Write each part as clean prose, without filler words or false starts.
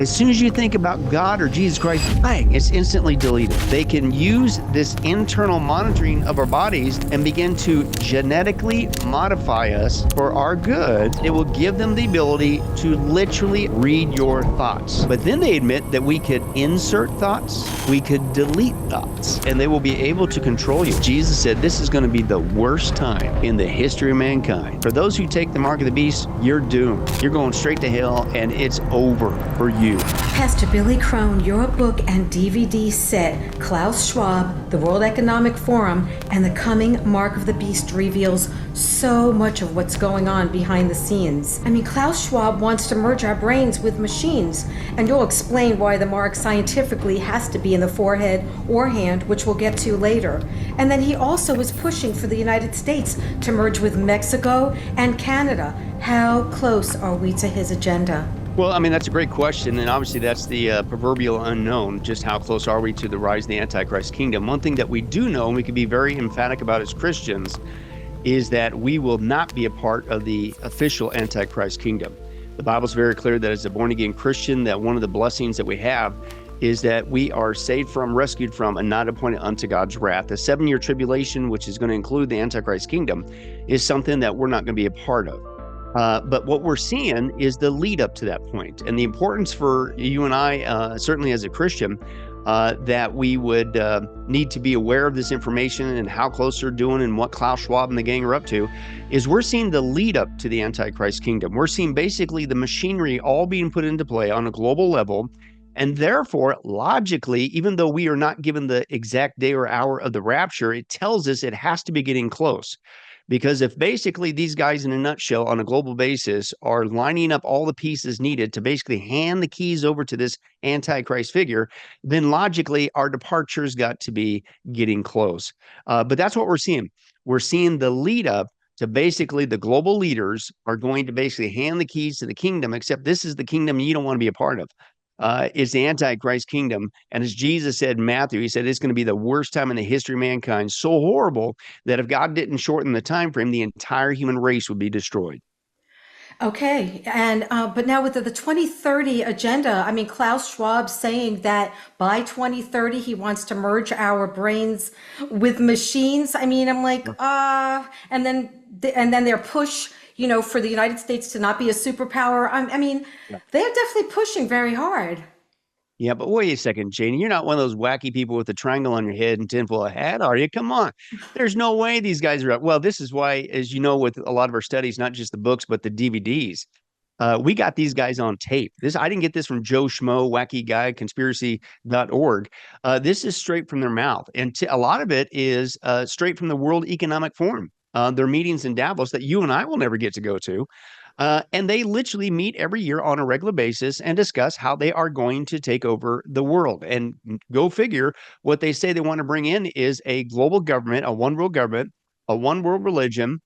As soon as you think about God or Jesus Christ, bang, it's instantly deleted. They can use this internal monitoring of our bodies and begin to genetically modify us for our good. It will give them the ability to literally read your thoughts. But then they admit that we could insert thoughts, we could delete thoughts, and they will be able to control you. Jesus said this is going to be the worst time in the history of mankind. For those who take the mark of the beast, you're doomed. You're going straight to hell, and it's over for you. Pastor Billy Crone, your book and DVD set, Klaus Schwab, the World Economic Forum, and the coming Mark of the Beast reveals so much of what's going on behind the scenes. I mean, Klaus Schwab wants to merge our brains with machines, and you'll explain why the mark scientifically has to be in the forehead or hand, which we'll get to later. And then he also is pushing for the United States to merge with Mexico and Canada. How close are we to his agenda? Well, I mean, that's a great question, and obviously that's the proverbial unknown. Just how close are we to the rise of the Antichrist kingdom? One thing that we do know, and we can be very emphatic about as Christians, is that we will not be a part of the official Antichrist kingdom. The Bible's very clear that as a born-again Christian, that one of the blessings that we have is that we are saved from, rescued from, and not appointed unto God's wrath. The 7-year tribulation, which is going to include the Antichrist kingdom, is something that we're not going to be a part of. But what we're seeing is the lead up to that point, and the importance for you and I, certainly as a Christian, that we would need to be aware of this information and how close they're doing and what Klaus Schwab and the gang are up to, is we're seeing the lead up to the Antichrist kingdom. We're seeing basically the machinery all being put into play on a global level. And therefore, logically, even though we are not given the exact day or hour of the rapture, it tells us it has to be getting close. Because if basically these guys in a nutshell on a global basis are lining up all the pieces needed to basically hand the keys over to this Antichrist figure, then logically our departure's got to be getting close. But that's what we're seeing. We're seeing the lead up to basically the global leaders are going to basically hand the keys to the kingdom, except this is the kingdom you don't want to be a part of. Is the Antichrist kingdom. And as Jesus said in Matthew, he said it's going to be the worst time in the history of mankind, so horrible that if God didn't shorten the time frame, the entire human race would be destroyed. Okay, and but now with the 2030 agenda, I mean, Klaus Schwab saying that by 2030 he wants to merge our brains with machines. I mean, I'm like, and then their push, for the United States to not be a superpower. I mean, they're definitely pushing very hard. Yeah, but wait a second, Janie. You're not one of those wacky people with a triangle on your head and tinfoil hat, are you? Come on. There's no way these guys are up. Well, this is why, as you know, with a lot of our studies, not just the books, but the DVDs, we got these guys on tape. I didn't get this from Joe Schmo, wacky guy, conspiracy.org. This is straight from their mouth. And a lot of it is straight from the World Economic Forum. Their meetings in Davos that you and I will never get to go to. And they literally meet every year on a regular basis and discuss how they are going to take over the world. And go figure, what they say they want to bring in is a global government, a one world government, a one world religion,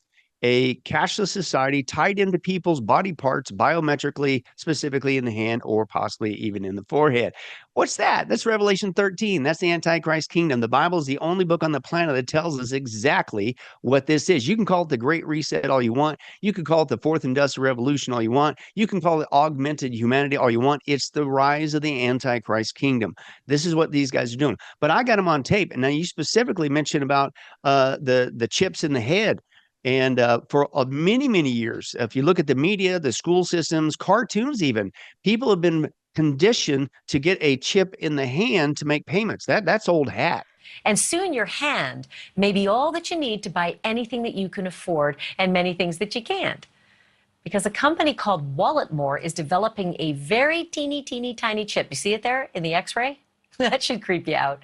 a cashless society tied into people's body parts biometrically, specifically in the hand or possibly even in the forehead. What's that? That's Revelation 13. That's the Antichrist kingdom. The Bible is the only book on the planet that tells us exactly what this is. You can call it the Great Reset all you want. You can call it the Fourth Industrial Revolution all you want. You can call it augmented humanity all you want. It's the rise of the Antichrist kingdom. This is what these guys are doing. But I got them on tape. And now you specifically mentioned about the chips in the head. And for many, many years, if you look at the media, the school systems, cartoons even, people have been conditioned to get a chip in the hand to make payments. That's old hat. And soon your hand may be all that you need to buy anything that you can afford and many things that you can't. Because a company called Walletmore is developing a very teeny, teeny, tiny chip. You see it there in the X-ray? That should creep you out.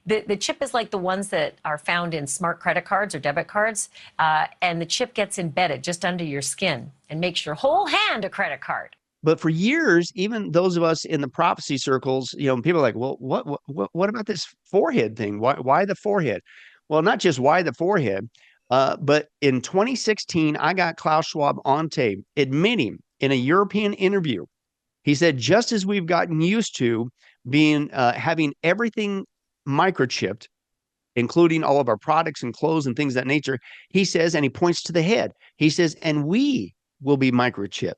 The chip is like the ones that are found in smart credit cards or debit cards, and the chip gets embedded just under your skin and makes your whole hand a credit card. But for years, even those of us in the prophecy circles, people are like, well, what about this forehead thing? Why the forehead? Well, not just why the forehead, but in 2016, I got Klaus Schwab on tape admitting in a European interview, he said, just as we've gotten used to being having everything microchipped, including all of our products and clothes and things of that nature, he says, and he points to the head, he says, and we will be microchipped.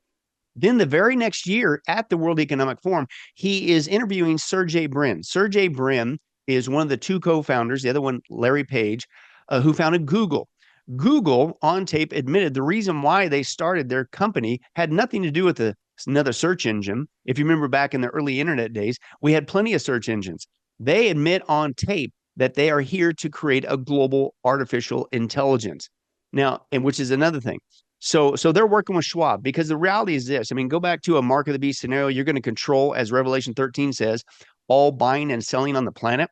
Then the very next year at the World Economic Forum, he is interviewing Sergey Brin. Sergey Brin is one of the two co-founders, the other one, Larry Page, who founded Google. Google on tape admitted the reason why they started their company had nothing to do with another search engine. If you remember back in the early internet days, we had plenty of search engines. They admit on tape that they are here to create a global artificial intelligence. Now, and which is another thing. So they're working with Schwab because the reality is this. I mean, go back to a mark of the beast scenario. You're going to control, as Revelation 13 says, all buying and selling on the planet.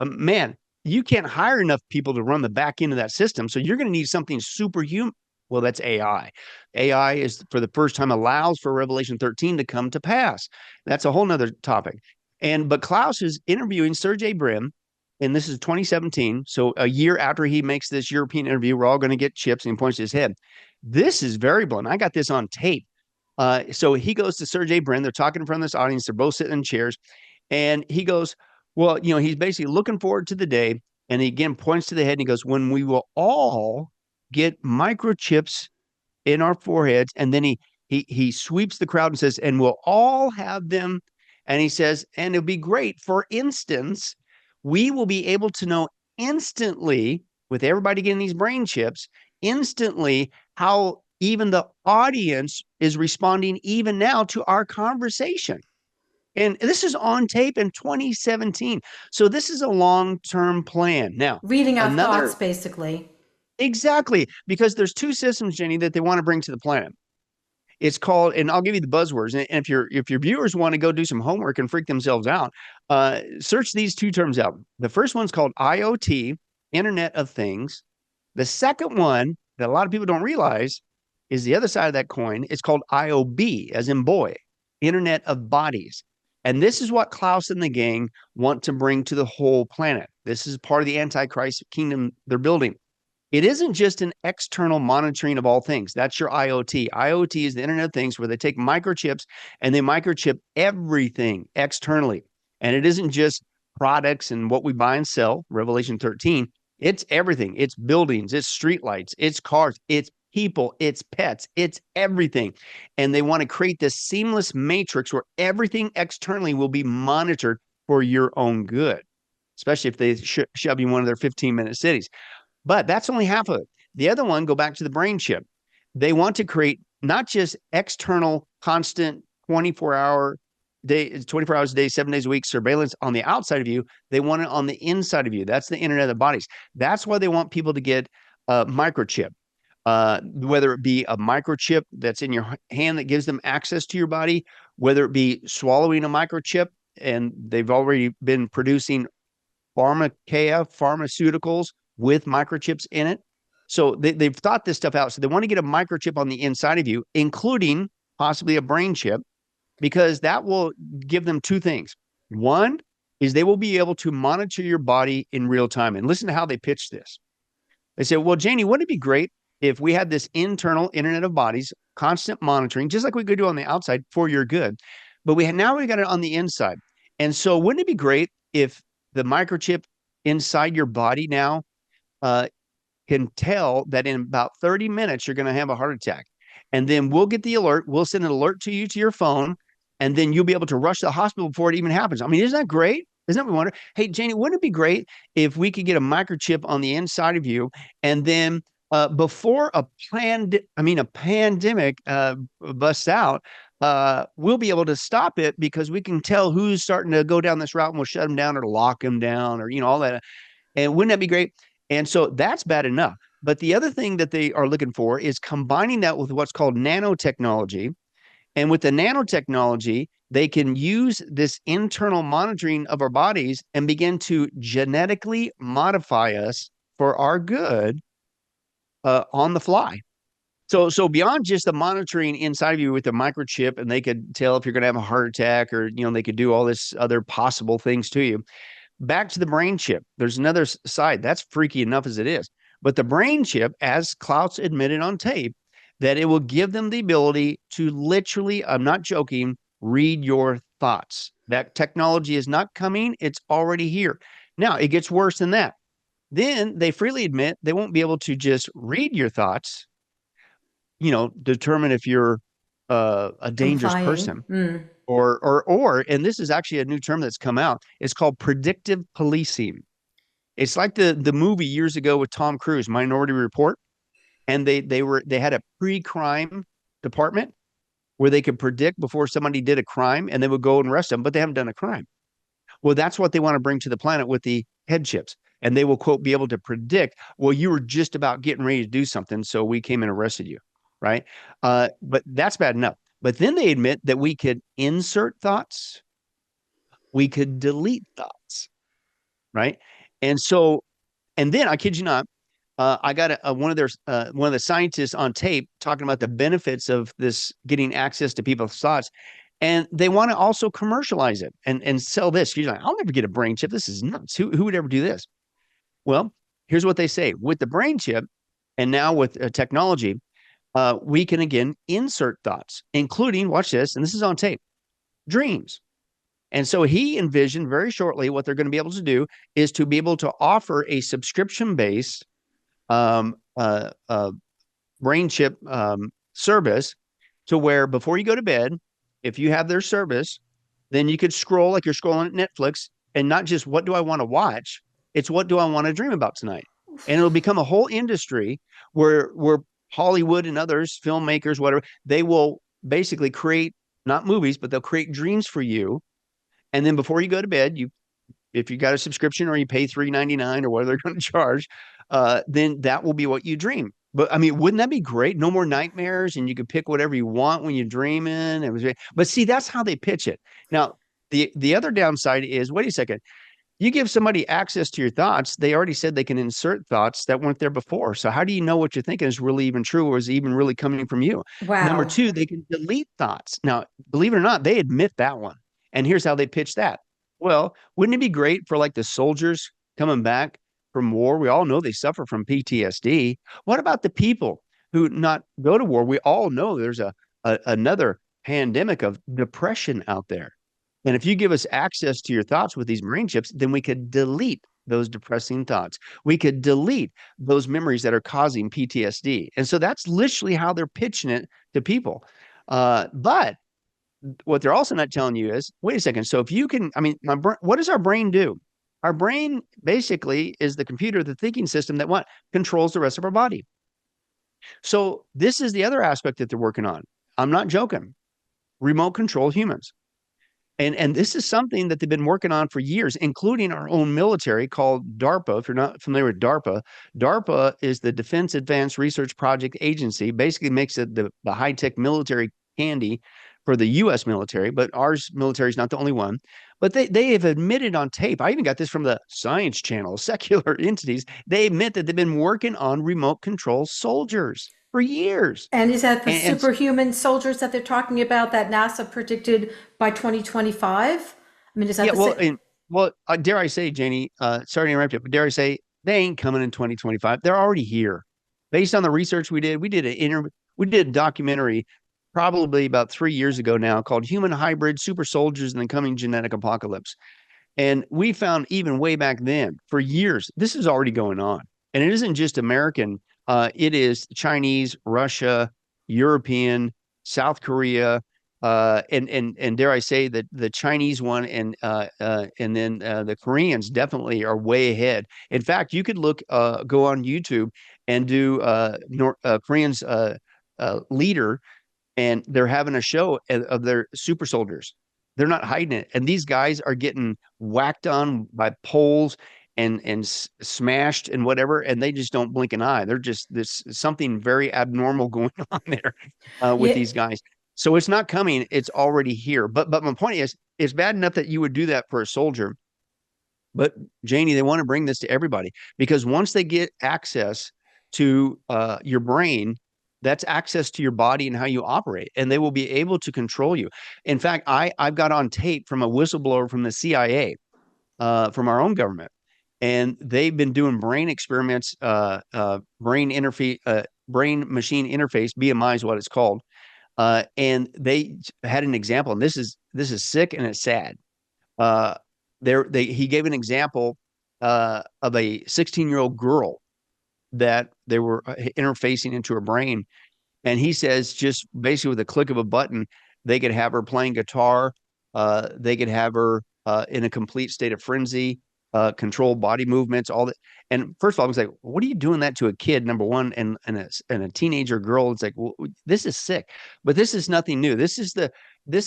Man, you can't hire enough people to run the back end of that system. So you're going to need something superhuman. Well, that's AI. AI is for the first time allows for Revelation 13 to come to pass. That's a whole nother topic. But Klaus is interviewing Sergey Brin, and this is 2017. So a year after he makes this European interview, we're all going to get chips, and he points his head. This is very blunt. I got this on tape. So he goes to Sergey Brin. They're talking in front of this audience. They're both sitting in chairs. And he goes, well, he's basically looking forward to the day. And he again points to the head and he goes, when we will all get microchips in our foreheads. And then he sweeps the crowd and says, and we'll all have them. And he says, and it'll be great. For instance, we will be able to know instantly, with everybody getting these brain chips, instantly how even the audience is responding even now to our conversation. And this is on tape in 2017. So this is a long-term plan. Now, reading out thoughts, basically. Exactly, because there's two systems, Jenny, that they want to bring to the planet. It's called, and I'll give you the buzzwords. And if your viewers want to go do some homework and freak themselves out, search these two terms out. The first one's called IoT, Internet of Things. The second one that a lot of people don't realize is the other side of that coin. It's called IOB, as in boy, Internet of Bodies. And this is what Klaus and the gang want to bring to the whole planet. This is part of the Antichrist kingdom they're building. It isn't just an external monitoring of all things. That's your IoT. IoT is the Internet of Things, where they take microchips and they microchip everything externally. And it isn't just products and what we buy and sell, Revelation 13. It's everything. It's buildings, it's streetlights, it's cars, it's people, it's pets, it's everything. And they want to create this seamless matrix where everything externally will be monitored for your own good, especially if they shove you in one of their 15-minute cities. But that's only half of it. The other one, go back to the brain chip. They want to create not just external, constant 24 hours a day, 7 days a week surveillance on the outside of you. They want it on the inside of you. That's the Internet of Bodies. That's why they want people to get a microchip, whether it be a microchip that's in your hand that gives them access to your body, whether it be swallowing a microchip, and they've already been producing pharmaceuticals with microchips in it. So they've thought this stuff out. So they want to get a microchip on the inside of you, including possibly a brain chip, because that will give them two things. One is they will be able to monitor your body in real time. And listen to how they pitch this. They say, well, Janie, wouldn't it be great if we had this internal Internet of Bodies, constant monitoring, just like we could do on the outside for your good, but now we got it on the inside. And so wouldn't it be great if the microchip inside your body now can tell that in about 30 minutes, you're going to have a heart attack. And then we'll get the alert. We'll send an alert to you to your phone. And then you'll be able to rush to the hospital before it even happens. I mean, isn't that great? Isn't that what we wonder? Hey, Janie, wouldn't it be great if we could get a microchip on the inside of you? And then before a pandemic busts out, we'll be able to stop it because we can tell who's starting to go down this route, and we'll shut them down or lock them down or, all that. And wouldn't that be great? And so that's bad enough. But the other thing that they are looking for is combining that with what's called nanotechnology. And with the nanotechnology, they can use this internal monitoring of our bodies and begin to genetically modify us for our good on the fly. So beyond just the monitoring inside of you with the microchip, and they could tell if you're going to have a heart attack, or, they could do all this other possible things to you. Back to the brain chip. There's another side. That's freaky enough as it is. But the brain chip, as Klaus admitted on tape, that it will give them the ability to literally, I'm not joking, read your thoughts. That technology is not coming. It's already here. Now, it gets worse than that. Then they freely admit they won't be able to just read your thoughts, determine if you're a dangerous Implying. person. Or, and this is actually a new term that's come out. It's called predictive policing. It's like the movie years ago with Tom Cruise, Minority Report, and they had a pre-crime department where they could predict before somebody did a crime, and they would go and arrest them, but they haven't done a crime. Well, that's what they want to bring to the planet with the head chips. And they will, quote, be able to predict, well, you were just about getting ready to do something, so we came and arrested you, right? But that's bad enough. But then they admit that we could insert thoughts, we could delete thoughts, right? And so, and then I kid you not, I got one of the scientists on tape talking about the benefits of this getting access to people's thoughts, and they want to also commercialize it and sell this. You're like, I'll never get a brain chip. This is nuts. Who would ever do this? Well, here's what they say: with the brain chip, and now with technology, we can again insert thoughts, including, watch this, and this is on tape, dreams. And so he envisioned very shortly what they're going to be able to do is to be able to offer a subscription based um, uh, uh, brain chip service to where before you go to bed, if you have their service, then you could scroll like you're scrolling at Netflix, and not just what do I want to watch, it's what do I want to dream about tonight. And it'll become a whole industry where Hollywood and others, filmmakers, whatever, they will basically create not movies, but they'll create dreams for you. And then before you go to bed, you if you got a subscription or you pay $3.99 or whatever they're going to charge, then that will be what you dream. But I mean, wouldn't that be great? No more nightmares, and you could pick whatever you want when you're dreaming. But see, that's how they pitch it. Now, the other downside is, wait a second, you give somebody access to your thoughts, they already said they can insert thoughts that weren't there before. So how do you know what you're thinking is really even true, or is even really coming from you? Number Wow. two, they can delete thoughts. Now, believe it or not, they admit that one. And here's how they pitch that. Well, wouldn't it be great for like the soldiers coming back from war? We all know they suffer from PTSD. What about the people who not go to war? We all know there's another pandemic of depression out there. And if you give us access to your thoughts with these brain chips, then we could delete those depressing thoughts. We could delete those memories that are causing PTSD. And so that's literally how they're pitching it to people. But what they're also not telling you is, wait a second. So if you can, I mean, what does our brain do? Our brain basically is the computer, the thinking system that what controls the rest of our body. So this is the other aspect that they're working on. I'm not joking. Remote control humans. And this is something that they've been working on for years, including our own military called DARPA. If you're not familiar with DARPA, DARPA is the Defense Advanced Research Project Agency, basically makes it the high-tech military candy for the U.S. military, but ours military is not the only one. But they have admitted on tape, I even got this from the Science Channel, secular entities, they admit that they've been working on remote control soldiers for years. And is that the And superhuman soldiers that they're talking about that NASA predicted by 2025? I mean, is that yeah, the well, same? dare I say, Janie, sorry to interrupt you, but dare I say, they ain't coming in 2025. They're already here. Based on the research we did a documentary probably about 3 years ago now called Human Hybrid Super Soldiers in the Coming Genetic Apocalypse. And we found even way back then, for years, this is already going on. And it isn't just American, it is Chinese, Russia, European, South Korea, and dare I say that the Chinese one and then the Koreans definitely are way ahead. In fact, you could go on YouTube and do Koreans leader, and they're having a show of their super soldiers. They're not hiding it, and these guys are getting whacked on by poles and smashed and whatever, and they just don't blink an eye. They're just there's something very abnormal going on there with Yeah. these guys. So it's not coming; it's already here. But my point is, it's bad enough that you would do that for a soldier, but Janie, they want to bring this to everybody because once they get access to your brain, that's access to your body and how you operate, and they will be able to control you. In fact, I've got on tape from a whistleblower from the CIA, from our own government, and they've been doing brain experiments, brain machine interface (BMI) is what it's called, and they had an example, and this is sick and it's sad. Uh, he gave an example of a 16-year-old girl that they were interfacing into her brain. And he says just basically with a click of a button, they could have her playing guitar. They could have her in a complete state of frenzy, control body movements, all that. And first of all, I was like, what are you doing that to a kid, number one, and a teenager girl? It's like, well, this is sick. But this is nothing new. This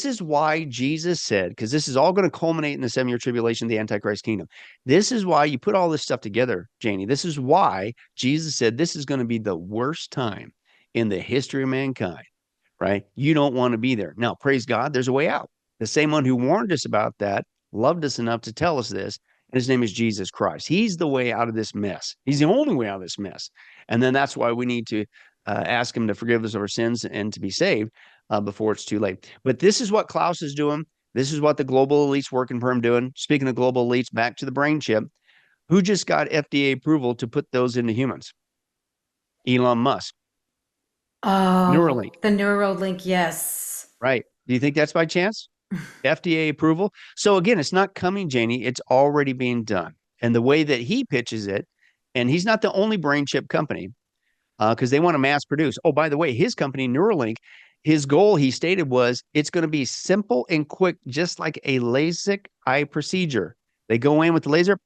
is why Jesus said, because this is all going to culminate in the 7-year tribulation, the Antichrist kingdom. This is why you put all this stuff together, Janie. This is why Jesus said this is going to be the worst time in the history of mankind, right? You don't want to be there. Now, praise God, there's a way out. The same one who warned us about that loved us enough to tell us this, and his name is Jesus Christ. He's the way out of this mess. He's the only way out of this mess. And then that's why we need to ask him to forgive us of our sins and to be saved before it's too late. But this is what Klaus is doing. This is what the global elites working for him doing. Speaking of global elites, back to the brain chip. Who just got FDA approval to put those into humans? Elon Musk. Oh, Neuralink. the Neuralink, yes. Right. Do you think that's by chance? FDA approval? So again, it's not coming, Janie. It's already being done. And the way that he pitches it, and he's not the only brain chip company, because they want to mass produce. Oh, by the way, his company, Neuralink, his goal, he stated, was it's going to be simple and quick, just like a LASIK eye procedure. They go in with the laser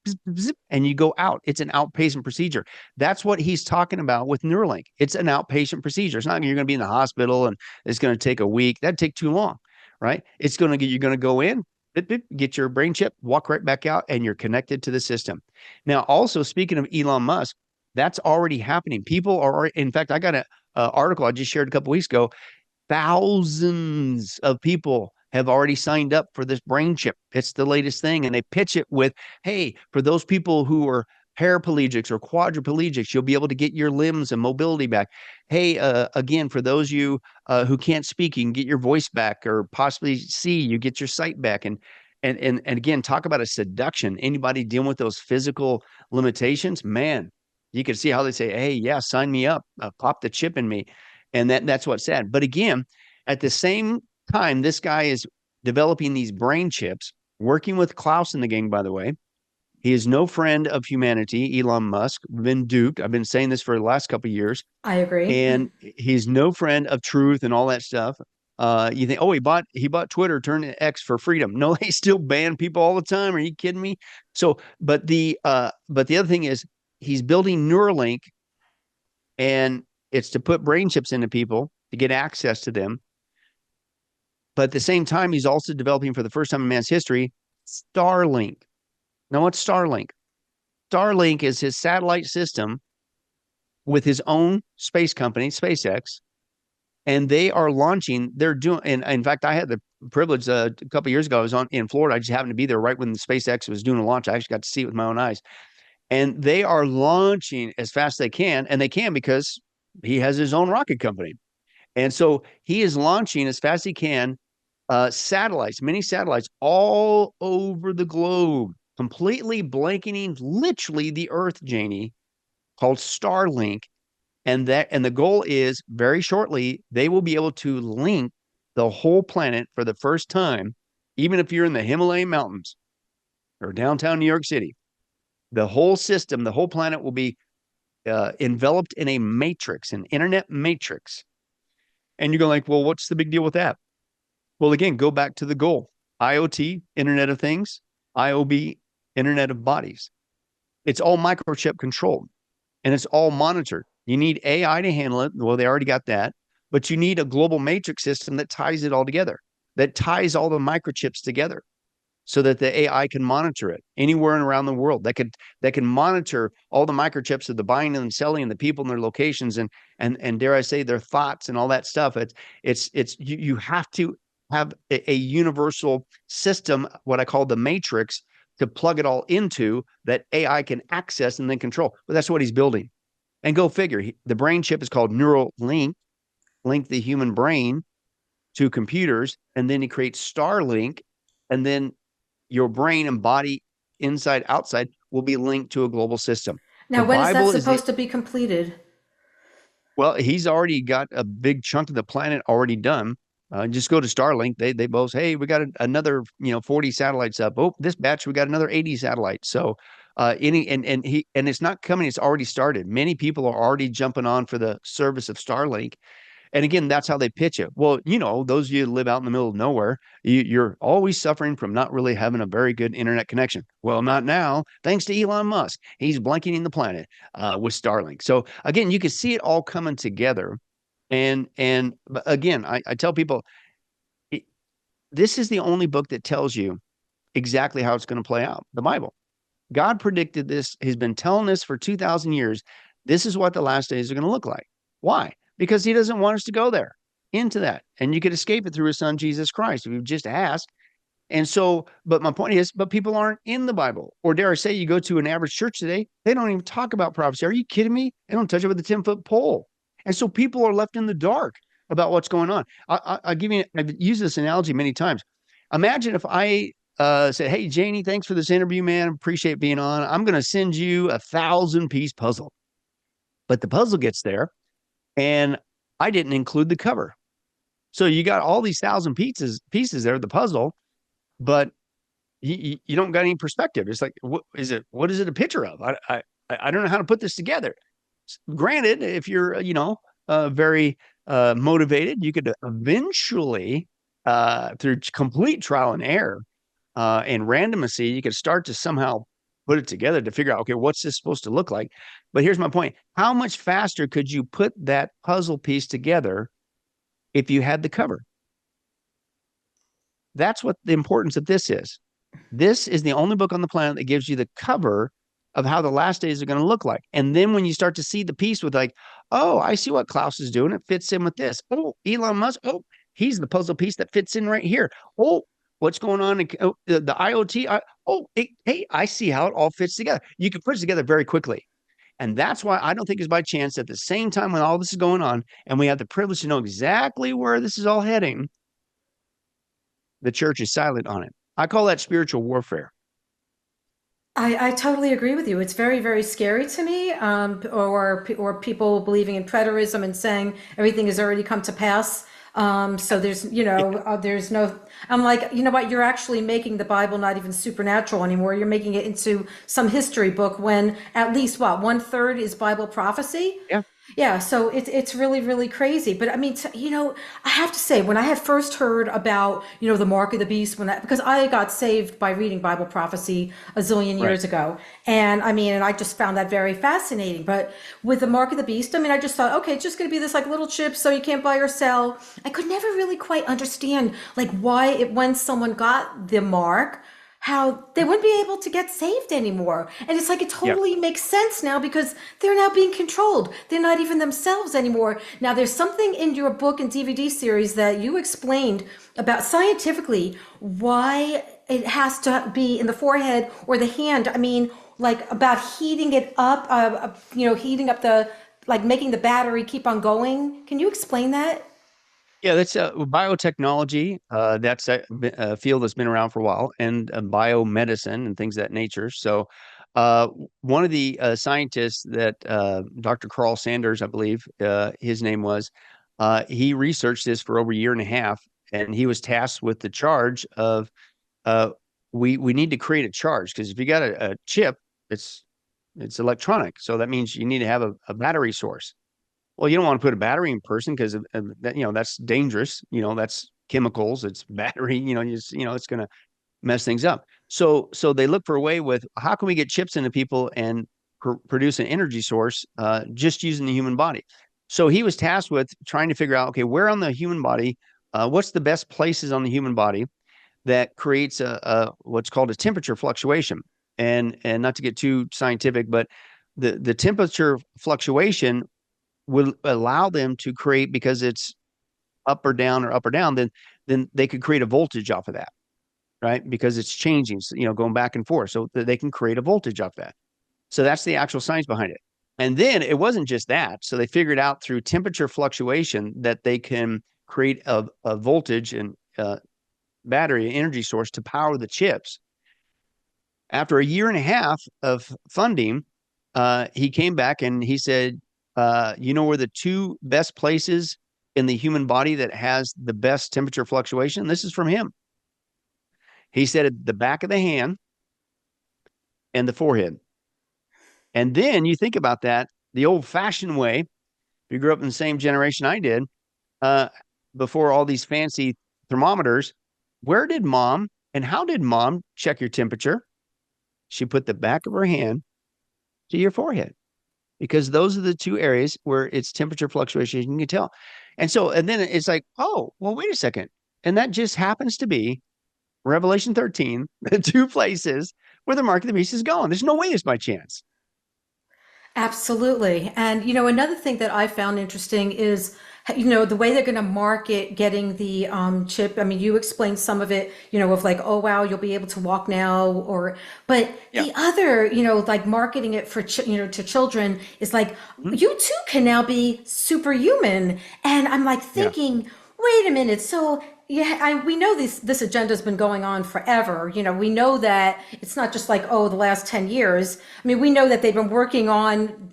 and you go out. It's an outpatient procedure. That's what he's talking about with Neuralink. It's an outpatient procedure. It's not you're going to be in the hospital and it's going to take a week. That'd take too long, right? It's going to get, you're going to go in, get your brain chip, walk right back out, and you're connected to the system. Now, also speaking of Elon Musk, that's already happening. People are, in fact, I got an article I just shared a couple weeks ago. Thousands of people have already signed up for this brain chip. It's the latest thing. And they pitch it with, hey, for those people who are paraplegics or quadriplegics, you'll be able to get your limbs and mobility back. Hey, again, for those of you who can't speak, you can get your voice back, or possibly see, you get your sight back. And again, talk about a seduction. Anybody dealing with those physical limitations, man, you can see how they say, hey, yeah, sign me up, pop the chip in me. And that's what's sad. But again, at the same time, this guy is developing these brain chips, working with Klaus and the gang, by the way. He is no friend of humanity, Elon Musk, been duped. I've been saying this for the last couple of years. I agree. And he's no friend of truth and all that stuff. You think, oh, he bought Twitter, turned to X for freedom. No, they still ban people all the time. Are you kidding me? So, but the other thing is he's building Neuralink, and it's to put brain chips into people to get access to them. But at the same time, he's also developing, for the first time in man's history, Starlink. Now, what's Starlink? Starlink is his satellite system with his own space company, SpaceX, and they are launching. They're doing, and in fact, I had the privilege a couple of years ago. I was in Florida. I just happened to be there right when the SpaceX was doing a launch. I actually got to see it with my own eyes. And they are launching as fast as they can, and they can because he has his own rocket company. And so he is launching as fast as he can satellites, many satellites all over the globe, completely blanketing literally the Earth, Janie, called Starlink. And the goal is very shortly, they will be able to link the whole planet for the first time, even if you're in the Himalayan mountains or downtown New York City. The whole system, the whole planet will be enveloped in a matrix, an internet matrix. And you're going like, well, what's the big deal with that? Well, again, go back to the goal. IoT, Internet of Things, IOB, Internet of Bodies. It's all microchip controlled, and it's all monitored. You need AI to handle it. Well, they already got that. But you need a global matrix system that ties it all together, that ties all the microchips together, so that the AI can monitor it anywhere and around the world. That can monitor all the microchips of the buying and selling and the people and their locations and dare I say their thoughts and all that stuff. You have to have a universal system, what I call the matrix, to plug it all into that AI can access and then control. But that's what he's building. And go figure, the brain chip is called Neuralink, link the human brain to computers, and then he creates Starlink, and then your brain and body, inside, outside, will be linked to a global system. Now, when is that supposed to be completed? Well, he's already got a big chunk of the planet already done. Just go to Starlink. They boast, hey, we got another 40 satellites up. Oh, this batch we got another 80 satellites. So and it's not coming. It's already started. Many people are already jumping on for the service of Starlink. And again, that's how they pitch it. Well, those of you that live out in the middle of nowhere, you're always suffering from not really having a very good internet connection. Well, not now, thanks to Elon Musk. He's blanketing the planet with Starlink. So again, you can see it all coming together. And again, I tell people, this is the only book that tells you exactly how it's going to play out, the Bible. God predicted this. He's been telling us for 2,000 years. This is what the last days are going to look like. Why? Because he doesn't want us to go there, into that. And you could escape it through his son, Jesus Christ, if you just ask. And so, but my point is, but people aren't in the Bible. Or dare I say, you go to an average church today, they don't even talk about prophecy. Are you kidding me? They don't touch it with a 10-foot pole. And so people are left in the dark about what's going on. I've used this analogy many times. Imagine if I said, hey, Janie, thanks for this interview, man. Appreciate being on. I'm going to send you 1,000-piece puzzle. But the puzzle gets there, and I didn't include the cover. So you got all these 1,000 pieces there, the puzzle, but you don't got any perspective. It's like, what is it a picture of? I don't know how to put this together. Granted, if you're, very motivated, you could eventually, through complete trial and error and randomness, you could start to somehow put it together to figure out, okay, what's this supposed to look like? But here's my point. How much faster could you put that puzzle piece together if you had the cover? That's what the importance of this is. This is the only book on the planet that gives you the cover of how the last days are going to look like. And then when you start to see the piece with like, oh, I see what Klaus is doing. It fits in with this. Oh, Elon Musk. Oh, he's the puzzle piece that fits in right here. Oh, what's going on? The IoT. Hey, I see how it all fits together. You can put it together very quickly. And that's why I don't think it's by chance at the same time when all this is going on and we have the privilege to know exactly where this is all heading, the church is silent on it. I call that spiritual warfare. I totally agree with you. It's very, very scary to me, or people believing in preterism and saying everything has already come to pass. So there's no. I'm like, you know what? You're actually making the Bible not even supernatural anymore. You're making it into some history book when at least what 1/3 is Bible prophecy. Yeah. Yeah, so it's really, really crazy. But I mean, I have to say, when I had first heard about, the mark of the beast, because I got saved by reading Bible prophecy a zillion years ago. And I mean, and I just found that very fascinating. But with the mark of the beast, I mean, I just thought, okay, it's just going to be this like little chip so you can't buy or sell. I could never really quite understand like why when someone got the mark, how they wouldn't be able to get saved anymore. And it's like, it totally makes sense now because they're now being controlled. They're not even themselves anymore. Now, there's something in your book and DVD series that you explained about scientifically why it has to be in the forehead or the hand. I mean, like about heating it up, heating up like making the battery keep on going. Can you explain that? Yeah, that's biotechnology. That's a field that's been around for a while, and biomedicine and things of that nature. So, one of the scientists that Dr. Carl Sanders, I believe his name was, he researched this for over a year and a half, and he was tasked with the charge of we need to create a charge because if you got a chip, it's electronic, so that means you need to have a battery source. Well, you don't want to put a battery in person because that's dangerous. That's chemicals. It's battery. It's going to mess things up. So they look for a way with how can we get chips into people and produce an energy source just using the human body. So he was tasked with trying to figure out, okay, where on the human body, what's the best places on the human body that creates a what's called a temperature fluctuation. And not to get too scientific, but the temperature fluctuation will allow them to create, because it's up or down, then they could create a voltage off of that, right? Because it's changing, going back and forth. So they can create a voltage off that. So that's the actual science behind it. And then it wasn't just that. So they figured out through temperature fluctuation that they can create a voltage and battery energy source to power the chips. After a year and a half of funding, he came back and he said, where the two best places in the human body that has the best temperature fluctuation? This is from him. He said at the back of the hand and the forehead. And then you think about that, the old fashioned way, if you grew up in the same generation I did, uh, before all these fancy thermometers, where did mom and how did mom check your temperature? She put the back of her hand to your forehead because those are the two areas where it's temperature fluctuations you can tell. And then it's like, oh, well, wait a second. And that just happens to be Revelation 13, the two places where the mark of the beast is going. There's no way it's by chance. Absolutely. And, another thing that I found interesting is, the way they're going to market getting the chip. I mean, you explained some of it, of like, oh, wow, you'll be able to walk now. But Yeah. the other, like marketing it for, to children is like, Mhm. you too can now be superhuman. And I'm like Yeah. thinking, wait a minute. So yeah, we know this agenda has been going on forever. We know that it's not just like, oh, the last 10 years. I mean, we know that they've been working on,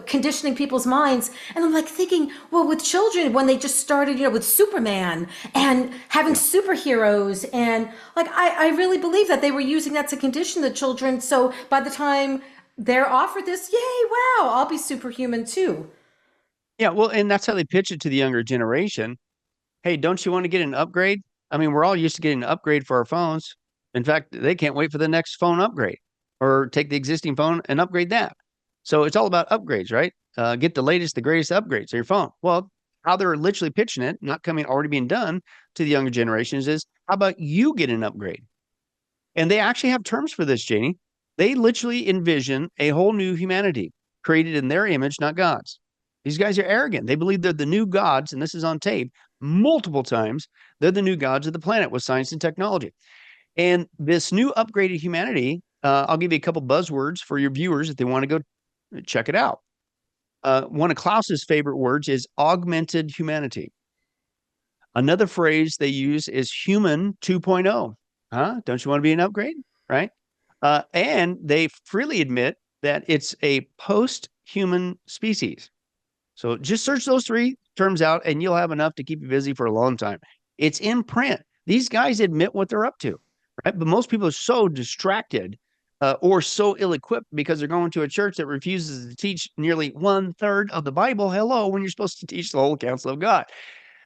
conditioning people's minds. And I'm like thinking, well, with children, when they just started, with Superman and having Yeah. superheroes, and like, I really believe that they were using that to condition the children. So by the time they're offered this, yay, wow, I'll be superhuman too. Yeah. Well, and that's how they pitch it to the younger generation. Hey, don't you want to get an upgrade? I mean, we're all used to getting an upgrade for our phones. In fact, they can't wait for the next phone upgrade or take the existing phone and upgrade that. So it's all about upgrades, right? Get the latest, the greatest upgrades to your phone. Well, how they're literally pitching it, not coming, already being done to the younger generations is how about you get an upgrade? And they actually have terms for this, Janie. They literally envision a whole new humanity created in their image, not God's. These guys are arrogant. They believe they're the new gods, and this is on tape multiple times. They're the new gods of the planet with science and technology. And this new upgraded humanity, I'll give you a couple buzzwords for your viewers if they want to go check it out. One of Klaus's favorite words is augmented humanity. Another phrase they use is human 2.0. Huh? Don't you want to be an upgrade? Right? And they freely admit that it's a post-human species. So just search those three terms out and you'll have enough to keep you busy for a long time. It's in print. These guys admit what they're up to, right? But most people are so distracted or so ill-equipped because they're going to a church that refuses to teach nearly 1/3 of the Bible. Hello, when you're supposed to teach the whole counsel of God.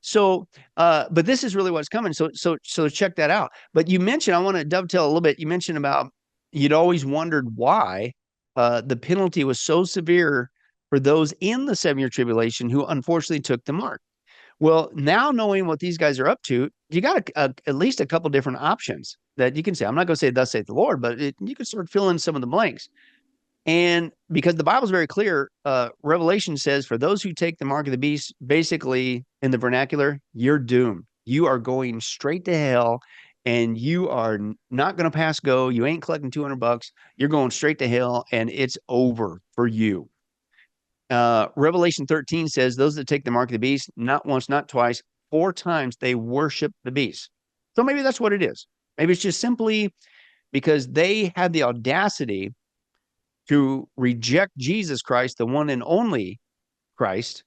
So, but this is really what's coming. So check that out. But you mentioned, I want to dovetail a little bit. You mentioned about you'd always wondered why the penalty was so severe for those in the 7-year tribulation who unfortunately took the mark. Well, now knowing what these guys are up to, you got at least a couple different options that you can say. I'm not going to say thus saith the Lord, but you can start filling some of the blanks. And because the Bible is very clear, Revelation says for those who take the mark of the beast, basically in the vernacular, you're doomed. You are going straight to hell and you are not going to pass go. You ain't collecting $200. You're going straight to hell and it's over for you. Revelation 13 says those that take the mark of the beast, not once, not twice, 4 times they worship the beast. So maybe that's what it is. Maybe it's just simply because they had the audacity to reject Jesus Christ, the one and only Christ,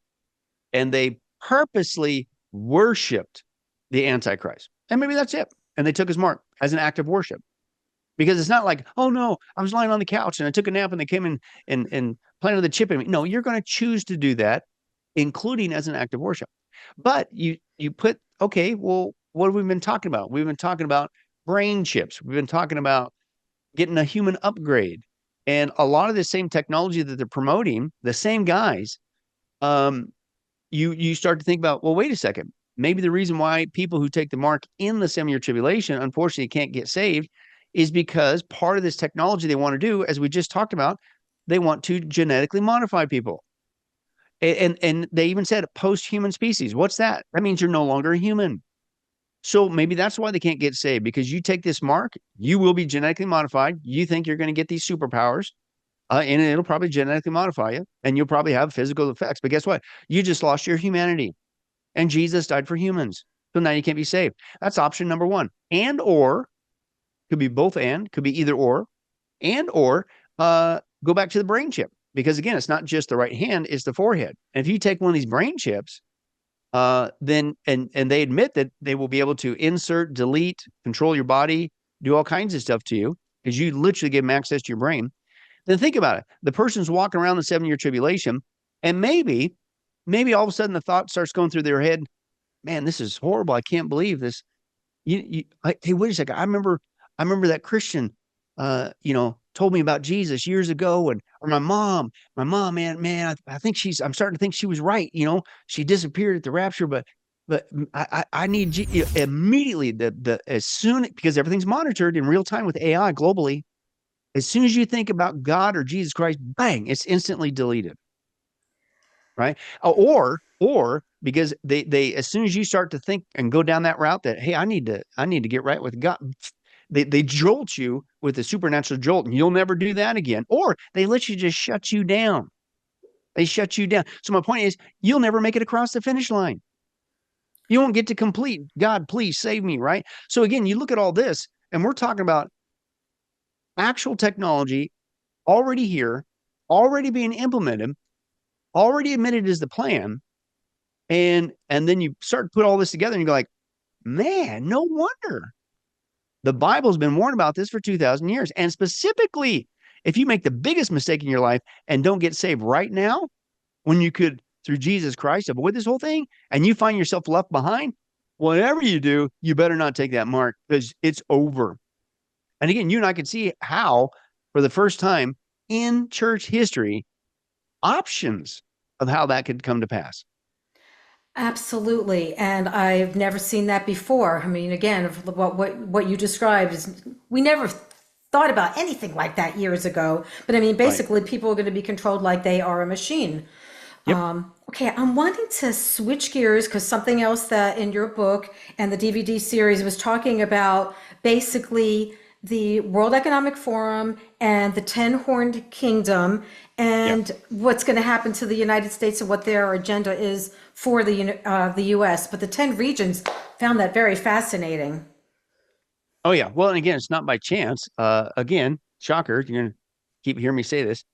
and they purposely worshiped the Antichrist. And maybe that's it. And they took his mark as an act of worship. Because it's not like, oh no, I was lying on the couch and I took a nap and they came in and planted the chip in me. No, you're going to choose to do that, including as an act of worship. But you put, okay, well, what have we been talking about? We've been talking about brain chips. We've been talking about getting a human upgrade. And a lot of the same technology that they're promoting, the same guys, you start to think about, well, wait a second. Maybe the reason why people who take the mark in the 7-year tribulation, unfortunately, can't get saved is because part of this technology they want to do, as we just talked about, they want to genetically modify people. And they even said post-human species. What's that? That means you're no longer a human. So maybe that's why they can't get saved, because you take this mark, you will be genetically modified. You think you're going to get these superpowers, and it'll probably genetically modify you, and you'll probably have physical effects. But guess what? You just lost your humanity, and Jesus died for humans. So now you can't be saved. That's option number one. And or, could be both and, could be either or, and or go back to the brain chip. Because again, it's not just the right hand, it's the forehead. And if you take one of these brain chips, then they admit that they will be able to insert, delete, control your body, do all kinds of stuff to you because you literally give them access to your brain. Then think about it. The person's walking around the 7-year tribulation, and maybe maybe all of a sudden the thought starts going through their head, man, this is horrible. I can't believe this. Hey, wait a second. I remember that Christian, told me about Jesus years ago, and or man, I think I'm starting to think she was right. She disappeared at the rapture, but I need immediately as soon, because everything's monitored in real time with AI globally. As soon as you think about God or Jesus Christ, bang, it's instantly deleted. Right. Or because they as soon as you start to think and go down that route that, hey, I need to get right with God, they jolt you with a supernatural jolt, and you'll never do that again. Or they let you just shut you down. They shut you down. So my point is, you'll never make it across the finish line. You won't get to complete. God, please save me. Right. So again, you look at all this, and we're talking about actual technology already here, already being implemented, already admitted as the plan. And then you start to put all this together and you go like, man, no wonder the Bible's been warned about this for 2,000 years. And specifically, if you make the biggest mistake in your life and don't get saved right now, when you could, through Jesus Christ, avoid this whole thing, and you find yourself left behind, whatever you do, you better not take that mark, because it's over. And again, you and I can see how, for the first time in church history, options of how that could come to pass. Absolutely, and I've never seen that before. I mean, again, what you described is, we never thought about anything like that years ago. But I mean, Right. basically, people are going to be controlled like they are a machine. Yep. Okay, I'm wanting to switch gears because something else that in your book and the DVD series was talking about basically the World Economic Forum and the 10-horned kingdom Yeah. and what's going to happen to the United States and what their agenda is for the U.S. But the 10 regions found that very fascinating. Oh yeah. Well, and again, it's not by chance. Again, shocker. You're gonna keep hearing me say this.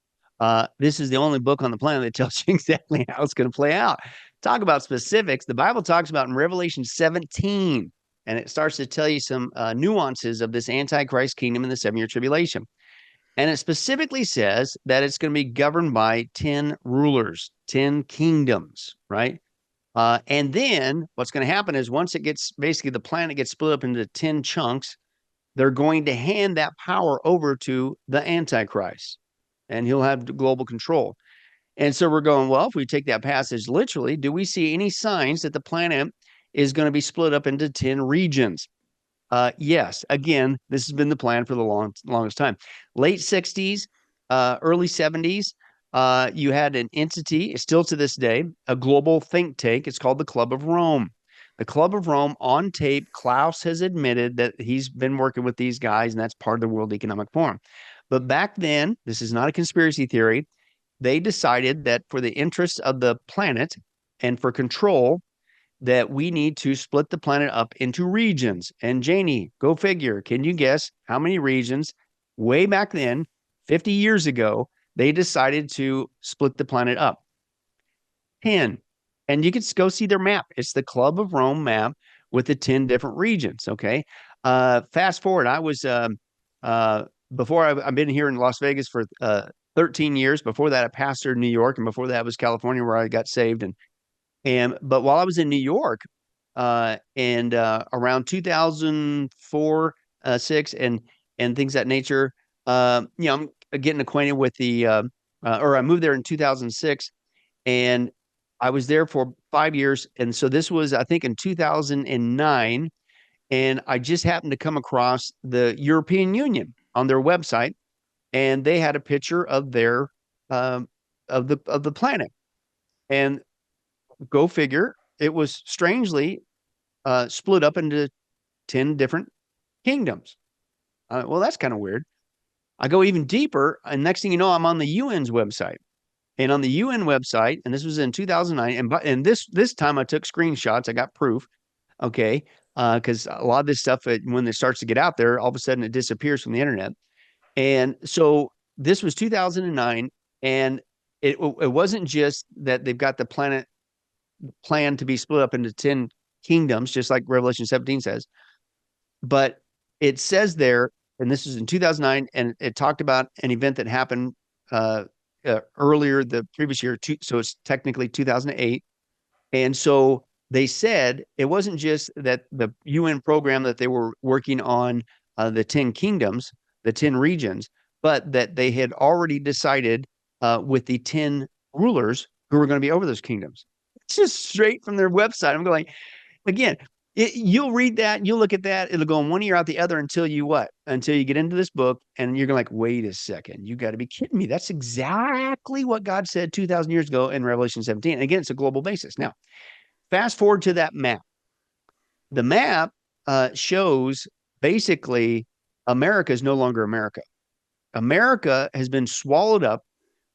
This is the only book on the planet that tells you exactly how it's going to play out. Talk about specifics. The Bible talks about in Revelation 17, and it starts to tell you some nuances of this Antichrist kingdom in the 7-year tribulation. And it specifically says that it's going to be governed by 10 rulers, 10 kingdoms, right? And then what's going to happen is, once it gets, basically the planet gets split up into 10 chunks, they're going to hand that power over to the Antichrist, and he'll have global control. And so we're going, well, if we take that passage literally, do we see any signs that the planet is going to be split up into 10 regions? Yes. Again, this has been the plan for the longest time. Late 60s, early 70s, you had an entity, still to this day, a global think tank. It's called the Club of Rome. The Club of Rome, on tape, Klaus has admitted that he's been working with these guys, and that's part of the World Economic Forum. But back then, this is not a conspiracy theory, they decided that for the interest of the planet and for control, that we need to split the planet up into regions. And Janie, go figure. Can you guess how many regions way back then, 50 years ago, they decided to split the planet up? 10. And you can go see their map. It's the Club of Rome map with the 10 different regions. Okay. Fast forward. I was, before I've been here in Las Vegas for 13 years. Before that, I pastored in New York. And before that was California, where I got saved. But while I was in New York, and around 2004, 6, and things of that nature, I'm getting acquainted with or I moved there in 2006, and I was there for 5 years. And so this was, I think, in 2009, and I just happened to come across the European Union on their website, and they had a picture of their of the planet. And go figure, it was strangely split up into 10 different kingdoms. Well, that's kind of weird. I go even deeper, and next thing you know, I'm on the UN's website. And on the UN website, and this was in 2009, and this time I took screenshots. I got proof, okay, because a lot of this stuff, when it starts to get out there, all of a sudden it disappears from the internet. And so this was 2009, and it wasn't just that they've got the planet plan to be split up into 10 kingdoms, just like Revelation 17 says. But it says there, and this is in 2009, and it talked about an event that happened earlier the previous year, so it's technically 2008. And so they said it wasn't just that the UN program that they were working on, the 10 kingdoms, the 10 regions, but that they had already decided with the 10 rulers who were going to be over those kingdoms. It's just straight from their website. I'm going, again, you'll read that, you'll look at that, it'll go in one ear out the other until you what? Until you get into this book and you're like, wait a second, you got to be kidding me. That's exactly what God said 2,000 years ago in Revelation 17. And again, it's a global basis. Now, fast forward to that map. The map shows basically America is no longer America. America has been swallowed up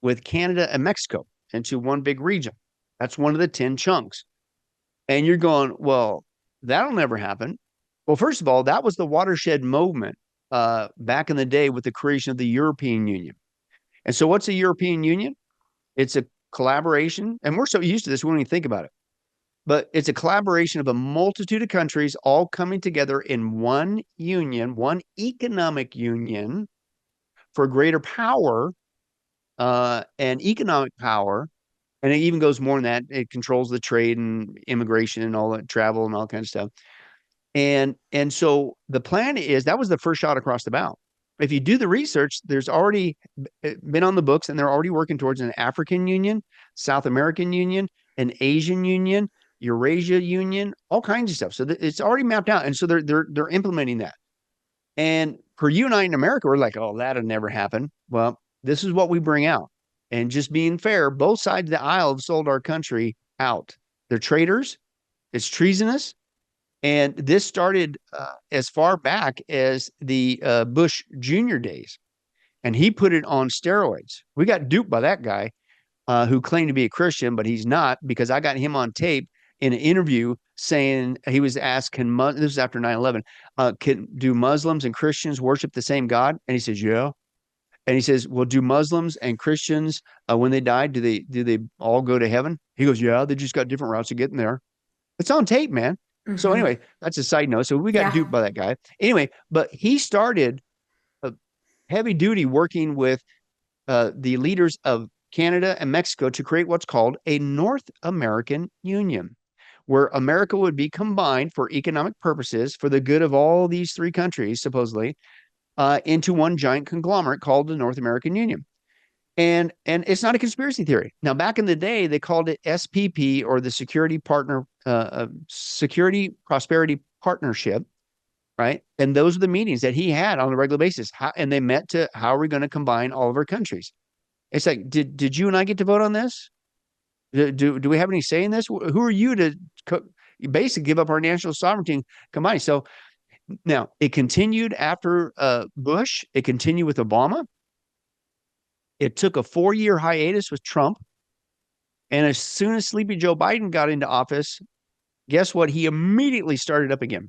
with Canada and Mexico into one big region. That's one of the 10 chunks. And you're going, well, that'll never happen. Well, first of all, that was the watershed movement back in the day with the creation of the European Union. And so what's the European Union? It's a collaboration, and we're so used to this, we don't even think about it. But it's a collaboration of a multitude of countries all coming together in one union, one economic union for greater power and economic power. And it even goes more than that. It controls the trade and immigration and all that travel and all kinds of stuff. And so the plan is that was the first shot across the bow. If you do the research, there's already been on the books and they're already working towards an African Union, South American Union, an Asian Union, Eurasia Union, all kinds of stuff. So it's already mapped out. And so they're implementing that. And for you and I in America, we're like, oh, that'll never happen. Well, this is what we bring out. And just being fair, both sides of the aisle have sold our country out. They're traitors. It's treasonous. And this started as far back as the Bush Jr. days. And he put it on steroids. We got duped by that guy who claimed to be a Christian, but he's not, because I got him on tape in an interview saying, he was asked, this is after 9/11, do Muslims and Christians worship the same God? And he says, yeah. And he says, well, do Muslims and Christians, when they die, do they all go to heaven? He goes, yeah, they just got different routes of getting there. It's on tape, man. Mm-hmm. So anyway, that's a side note. So we got duped by that guy. Anyway, but he started heavy duty working with the leaders of Canada and Mexico to create what's called a North American Union, where America would be combined for economic purposes for the good of all these three countries, supposedly, into one giant conglomerate called the North American Union. And it's not a conspiracy theory. Now, back in the day, they called it SPP, or the Security Prosperity Partnership, right? And those are the meetings that he had on a regular basis. And they met to, how are we going to combine all of our countries? It's like, did you and I get to vote on this? Do we have any say in this? Who are you to basically give up our national sovereignty and combine? So now it continued after Bush. It continued with Obama. It took a 4-year hiatus with Trump. And as soon as Sleepy Joe Biden got into office, guess what? He immediately started up again,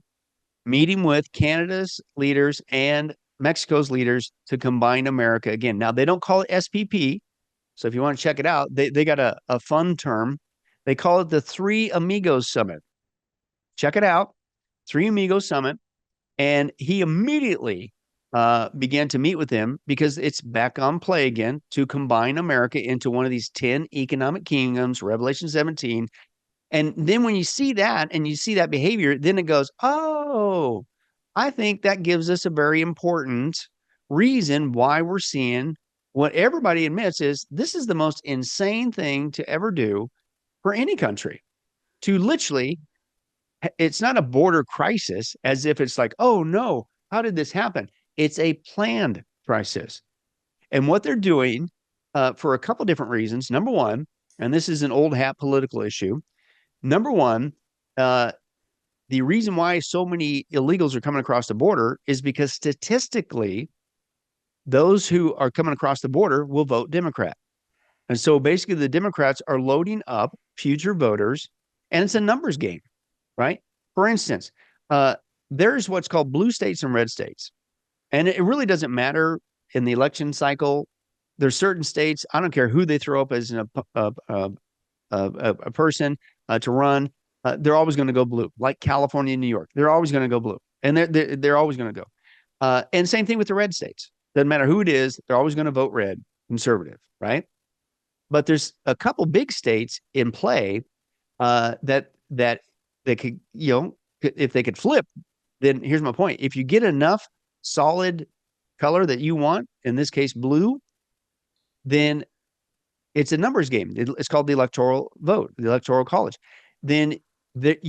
meeting with Canada's leaders and Mexico's leaders to combine America again. Now, they don't call it SPP. So if you want to check it out, they got a fun term. They call it the Three Amigos Summit. Check it out, Three Amigos Summit. And he immediately began to meet with them because it's back on play again to combine America into one of these 10 economic kingdoms, Revelation 17. And then when you see that and you see that behavior, then it goes, oh, I think that gives us a very important reason why we're seeing what everybody admits is this is the most insane thing to ever do for any country. To literally, it's not a border crisis as if it's like, oh no, how did this happen? It's a planned crisis. And what they're doing for a couple different reasons. Number one, and this is an old hat political issue. Number one, the reason why so many illegals are coming across the border is because statistically, those who are coming across the border will vote Democrat. And so basically the Democrats are loading up future voters, and it's a numbers game, right? For instance, there's what's called blue states and red states. And it really doesn't matter in the election cycle. There's certain states, I don't care who they throw up as a person to run, they're always going to go blue, like California and New York. They're always going to go blue, and they're always going to go. And same thing with the red states. Doesn't matter who it is, they're always going to vote red, conservative, right? but there's a couple big states in play that they could, if they could flip, then here's my point. If you get enough solid color that you want, in this case blue, then it's a numbers game. It's called the electoral vote, the electoral college. Then that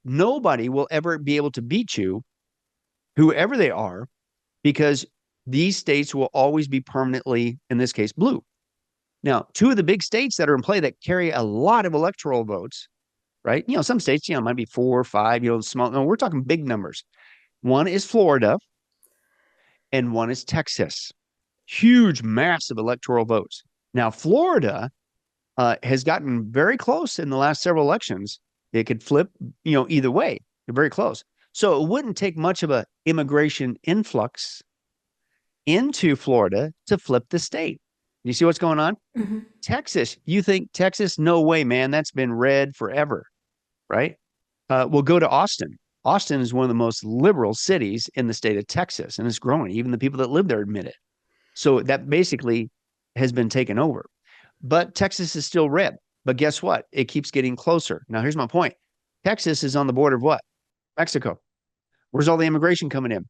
nobody will ever be able to beat you, whoever they are, because these states will always be permanently, in this case, blue. Now, two of the big states that are in play that carry a lot of electoral votes, right? Some states, might be 4 or 5, small. No, we're talking big numbers. One is Florida and one is Texas. Huge, massive electoral votes. Now, Florida has gotten very close in the last several elections. It could flip, either way. They're very close. So it wouldn't take much of a immigration influx into Florida to flip the state. You see what's going on? Mm-hmm. Texas, you think Texas? No way, man. That's been red forever, right? We'll go to Austin. Austin is one of the most liberal cities in the state of Texas, and it's growing. Even the people that live there admit it. So that basically has been taken over. But Texas is still red. But guess what? It keeps getting closer. Now, here's my point. Texas is on the border of what? Mexico. Where's all the immigration coming in?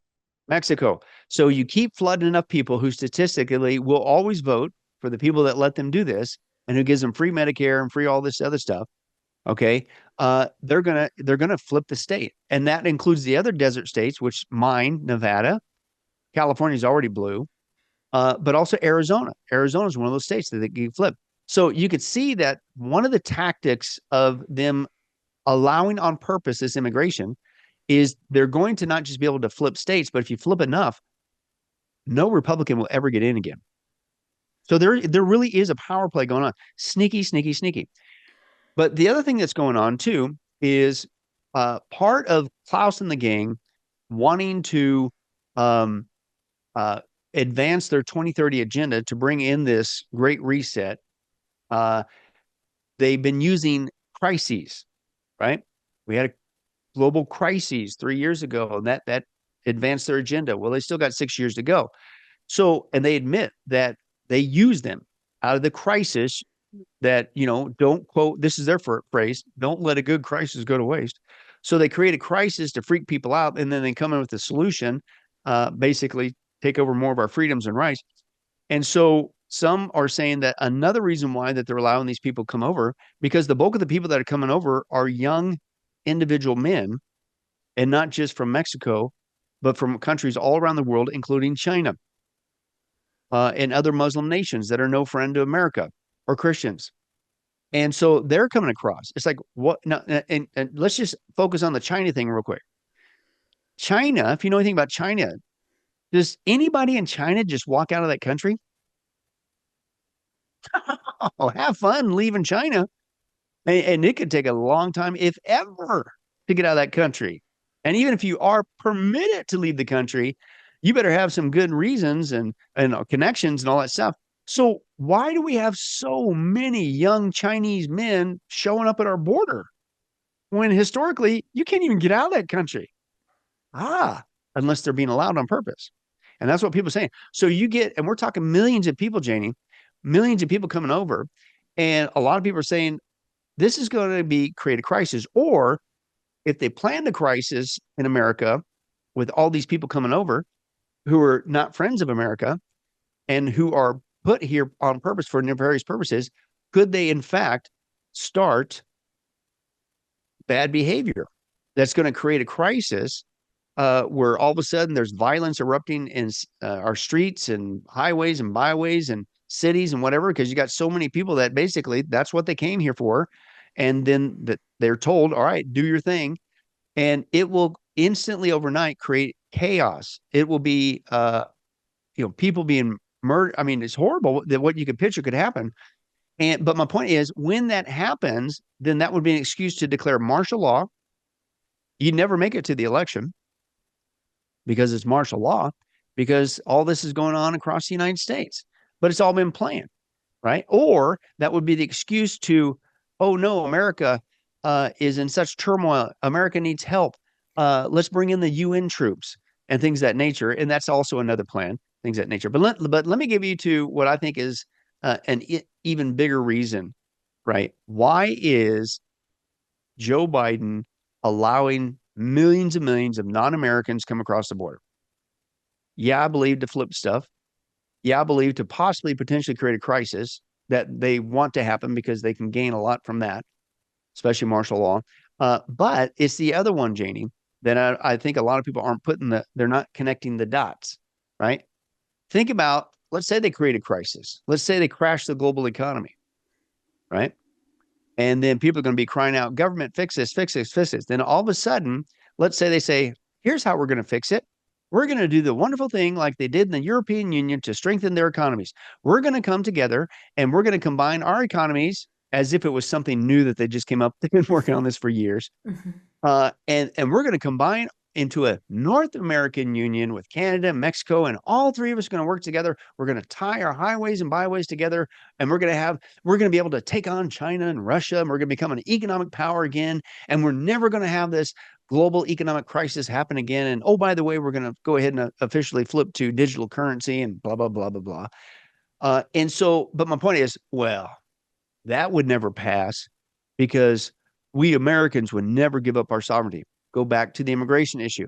Mexico. So you keep flooding enough people who statistically will always vote for the people that let them do this and who gives them free Medicare and free all this other stuff. Okay. They're gonna flip the state. And that includes the other desert states, which mine, Nevada, California is already blue. But also Arizona. Arizona is one of those states that they can flip. So you could see that one of the tactics of them allowing on purpose this immigration is they're going to not just be able to flip states, but if you flip enough, no Republican will ever get in again. So there really is a power play going on. Sneaky, sneaky, sneaky. But the other thing that's going on too is part of Klaus and the gang wanting to advance their 2030 agenda to bring in this great reset. They've been using crises, right? We had a global crises 3 years ago, and that advanced their agenda. Well, they still got 6 years to go. So, and they admit that they use them out of the crisis that, don't quote, this is their phrase, don't let a good crisis go to waste. So they create a crisis to freak people out, and then they come in with a solution, basically take over more of our freedoms and rights. And so some are saying that another reason why that they're allowing these people come over, because the bulk of the people that are coming over are young individual men, and not just from Mexico, but from countries all around the world, including China, and other Muslim nations that are no friend to America or Christians. And so they're coming across. It's like, what? No, and let's just focus on the China thing real quick. China, if you know anything about China, does anybody in China just walk out of that country? Oh, have fun leaving China. And it could take a long time, if ever, to get out of that country. And even if you are permitted to leave the country, you better have some good reasons and connections and all that stuff. So why do we have so many young Chinese men showing up at our border when historically you can't even get out of that country? Unless they're being allowed on purpose. And that's what people are saying. So you get, and we're talking millions of people, Janie, millions of people coming over. And a lot of people are saying this is going to create a crisis. Or if they plan the crisis in America with all these people coming over who are not friends of America and who are put here on purpose for nefarious purposes, could they in fact start bad behavior that's going to create a crisis where all of a sudden there's violence erupting in our streets and highways and byways and cities and whatever, because you got so many people that basically that's what they came here for. And then they're told, all right, do your thing. And it will instantly overnight create chaos. It will be, people being murdered. I mean, it's horrible that what you could picture could happen. But my point is, when that happens, then that would be an excuse to declare martial law. You'd never make it to the election because it's martial law, because all this is going on across the United States, but it's all been planned, right? Or that would be the excuse to, oh no, America is in such turmoil. America needs help. Let's bring in the UN troops and things of that nature. And that's also another plan, things of that nature. But let me give you to what I think is even bigger reason, right? Why is Joe Biden allowing millions and millions of non-Americans come across the border? Yeah, I believe to flip stuff. Yeah, I believe to possibly potentially create a crisis that they want to happen because they can gain a lot from that, especially martial law. But it's the other one, Janie, that I think a lot of people aren't they're not connecting the dots, right? Think about, let's say they create a crisis. Let's say they crash the global economy, right? And then people are going to be crying out, government, fix this, fix this, fix this. Then all of a sudden, let's say they say, here's how we're going to fix it. We're going to do the wonderful thing like they did in the European Union to strengthen their economies. We're going to come together and we're going to combine our economies as if it was something new that they just came up. They've been working on this for years. Mm-hmm. And we're going to combine into a North American Union with Canada, Mexico, and all three of us are going to work together. We're going to tie our highways and byways together, and we're going to be able to take on China and Russia, and we're going to become an economic power again, and we're never going to have this global economic crisis happen again. And oh, by the way, we're going to go ahead and officially flip to digital currency and blah, blah, blah, blah, blah. But my point is, well, that would never pass because we Americans would never give up our sovereignty. Go back to the immigration issue.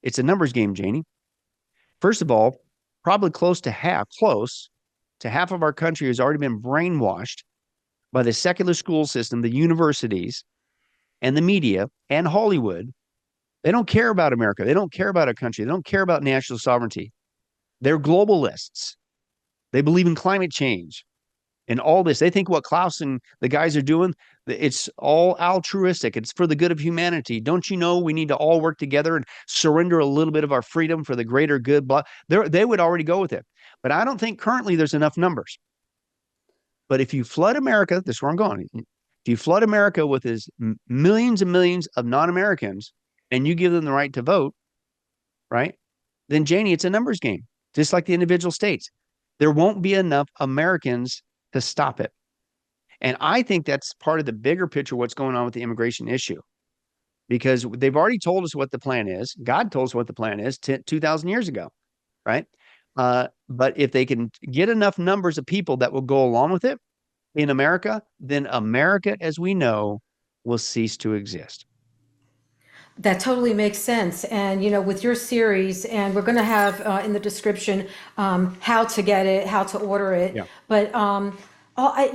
It's a numbers game, Janie. First of all, probably close to half of our country has already been brainwashed by the secular school system, the universities, and the media, and Hollywood. They don't care about America. They don't care about our country. They don't care about national sovereignty. They're globalists. They believe in climate change and all this. They think what Klaus and the guys are doing, it's all altruistic. It's for the good of humanity. Don't you know we need to all work together and surrender a little bit of our freedom for the greater good? Blah. They would already go with it. But I don't think currently there's enough numbers. But if you flood America, this is where I'm going. If you flood America with millions and millions of non-Americans and you give them the right to vote, right? Then, Janie, it's a numbers game, just like the individual states. There won't be enough Americans to stop it. And I think that's part of the bigger picture of what's going on with the immigration issue, because they've already told us what the plan is. God told us what the plan is 2,000 years ago, right? But if they can get enough numbers of people that will go along with it in America, then America as we know will cease to exist. That totally makes sense. And, with your series, and we're going to have in the description how to get it, how to order it. Yeah. But,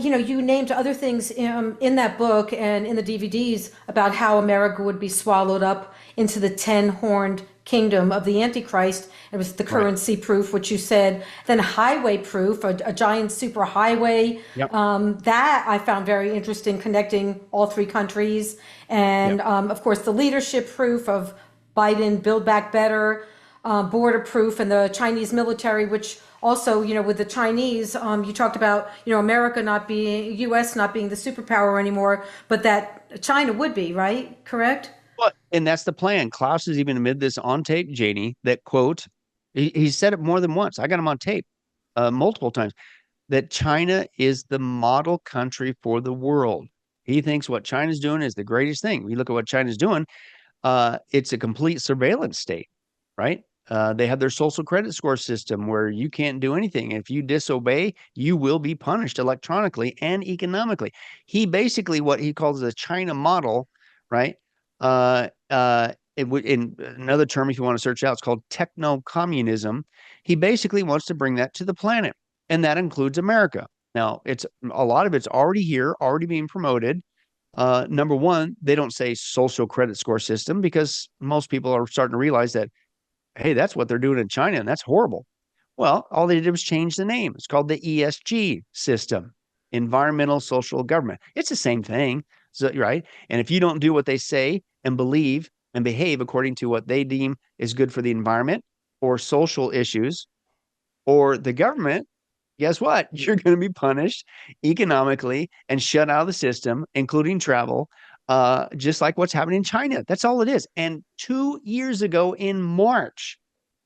you named other things in that book and in the DVDs about how America would be swallowed up into the 10-horned kingdom of the Antichrist. It was the currency proof, which you said, then highway proof, a giant super highway. Yep. That I found very interesting, connecting all three countries. And of course, the leadership proof of Biden, Build Back Better, border proof, and the Chinese military, which also, with the Chinese, you talked about, America U.S. not being the superpower anymore, but that China would be, right? Correct? And that's the plan. Klaus has even admitted this on tape, Janie, that quote, he said it more than once. I got him on tape multiple times, that China is the model country for the world. He thinks what China's doing is the greatest thing. We look at what China's doing. It's a complete surveillance state, right? They have their social credit score system where you can't do anything. If you disobey, you will be punished electronically and economically. He basically, what he calls the China model, right? In another term, if you want to search out, it's called techno-communism. He basically wants to bring that to the planet, and that includes America. Now, a lot of it's already here, already being promoted. Number one, they don't say social credit score system because most people are starting to realize that, hey, that's what they're doing in China, and that's horrible. Well, all they did was change the name. It's called the ESG system, environmental social government. It's the same thing, right? And if you don't do what they say and believe and behave according to what they deem is good for the environment or social issues or the government, guess what? You're going to be punished economically and shut out of the system, including travel, just like what's happening in China. That's all it is. And 2 years ago in March,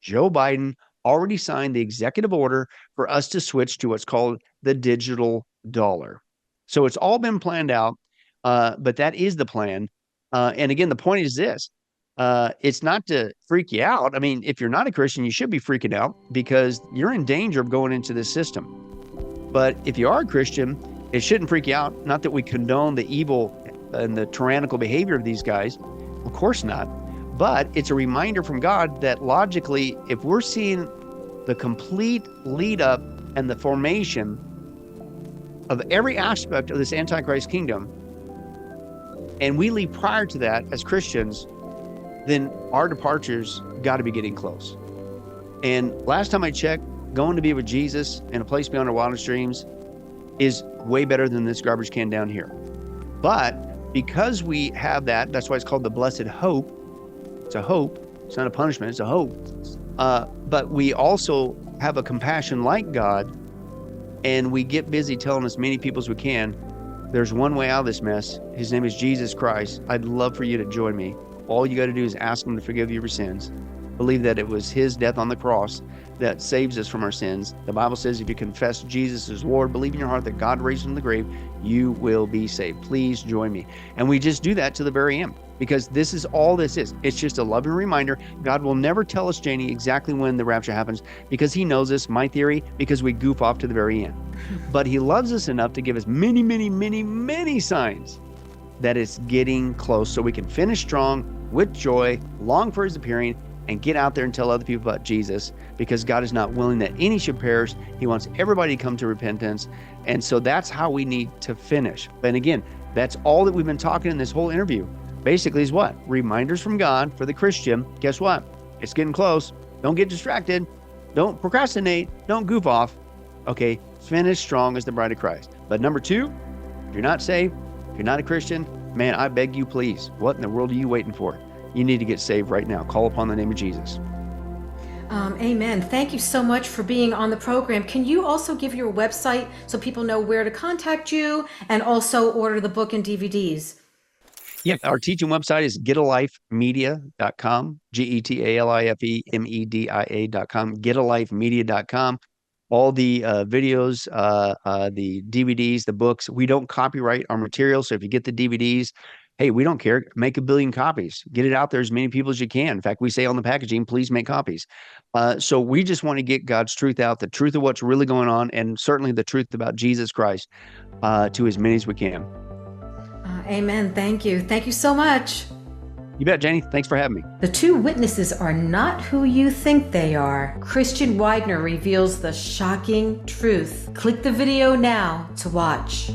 Joe Biden already signed the executive order for us to switch to what's called the digital dollar. So it's all been planned out, but that is the plan. And again, the point is this. It's not to freak you out. I mean, if you're not a Christian, you should be freaking out because you're in danger of going into this system. But if you are a Christian, it shouldn't freak you out. Not that we condone the evil and the tyrannical behavior of these guys. Of course not. But it's a reminder from God that logically, if we're seeing the complete lead up and the formation of every aspect of this Antichrist kingdom, and we leave prior to that as Christians, then our departure's got to be getting close. And last time I checked, going to be with Jesus in a place beyond our wildest dreams is way better than this garbage can down here. But because we have that, that's why it's called the blessed hope. It's a hope. It's not a punishment. It's a hope. But we also have a compassion like God, and we get busy telling as many people as we can, there's one way out of this mess. His name is Jesus Christ. I'd love for you to join me. All you got to do is ask him to forgive you your sins. Believe that it was his death on the cross that saves us from our sins. The Bible says if you confess Jesus as Lord, believe in your heart that God raised him from the grave, you will be saved. Please join me. And we just do that to the very end, because this is all this is. It's just a loving reminder. God will never tell us, Janie, exactly when the rapture happens, because he knows us, my theory, because we goof off to the very end. But he loves us enough to give us many, many, many, many signs that it's getting close, so we can finish strong with joy, long for his appearing, and get out there and tell other people about Jesus, because God is not willing that any should perish. He wants everybody to come to repentance. And so that's how we need to finish. And again, that's all that we've been talking in this whole interview. Basically is what? Reminders from God for the Christian. Guess what? It's getting close. Don't get distracted. Don't procrastinate. Don't goof off. Okay, finish strong as the bride of Christ. But number two, if you're not saved, if you're not a Christian, man, I beg you, please, what in the world are you waiting for? You need to get saved right now. Call upon the name of Jesus. Amen. Thank you so much for being on the program. Can you also give your website so people know where to contact you and also order the book and DVDs? Yeah, our teaching website is getalifemedia.com, getalifemedia.com, getalifemedia.com. All the videos, the DVDs, the books, we don't copyright our material. So if you get the DVDs, hey, we don't care. Make 1 billion copies. Get it out there as many people as you can. In fact, we say on the packaging, please make copies. So we just want to get God's truth out, the truth of what's really going on, and certainly the truth about Jesus Christ to as many as we can. Amen. Thank you. Thank you so much. You bet, Janie. Thanks for having me. The two witnesses are not who you think they are. Christian Widener reveals the shocking truth. Click the video now to watch.